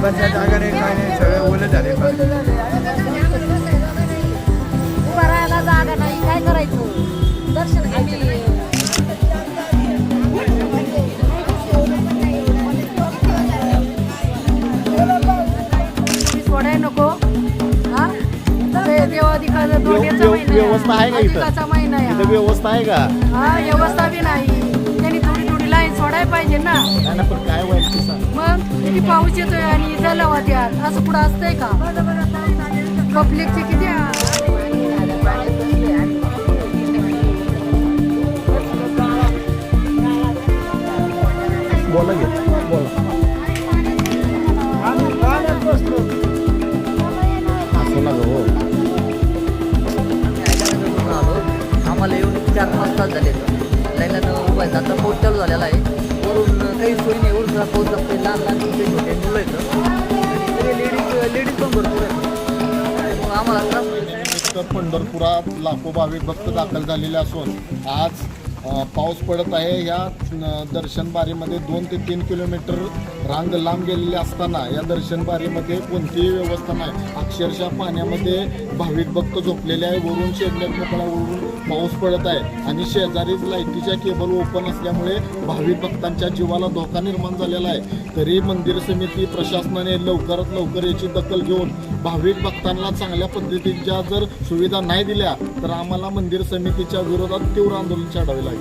बसल्या जागा नाही, काय नाही, सगळे ओले झाले. उभा राहायला जागा नाही, काय करायचं? दर्शन घ्यायचं. सोडाय नको. हा देवाधिकाचा व्यवस्था आहे का इथं? महिना आहे इथं व्यवस्था आहे का? हा व्यवस्था बी नाही. त्यांनी थोडी थोडी लाईन सोडायला पाहिजे ना. नाही ना, पण काय व्हायचं ते सांग. मग किती पाऊस येतोय आणि झालं वाट्यात असं कुठं असतंय का? पब्लिकची किती बोला घे बोला. असं ना गं, हो. आम्हाला येऊन 4-5 तास झाले. लाईनला उभायचं आता पाऊस चालू झालेला आहे. वरून काही सोयी नाही. वरून पाऊस लागतोय. लहान लहान छोटे छोटे मुलं येतं आणि लेडीज पण भरपूर आहेत. मग आम्हाला त्रास होतो. तर पंढरपुरात लाखो भाविक भक्त दाखल झालेले असून आज पाऊस पडत आहे. या दर्शन बारीमध्ये 2 ते 3 किलोमीटर रांग लांब गेलेली असताना या दर्शन बारीमध्ये कोणतीही व्यवस्था नाही. अक्षरशः पाण्यामध्ये भाविक भक्त झोपलेले आहे. वरून शेडनेट मोकळ्यावरून पाऊस पडत आहे आणि शेजारीच लाईटीच्या केबल ओपन असल्यामुळे भाविक भक्तांच्या जीवाला धोका निर्माण झालेला आहे. तरी मंदिर समिती प्रशासनाने लवकरात लवकर याची दखल घेऊन भाविक भक्तांना चांगल्या पद्धतीच्या जर सुविधा नाही दिल्या तर आम्हाला मंदिर समितीच्या विरोधात तीव्र आंदोलन छेडावे लागेल.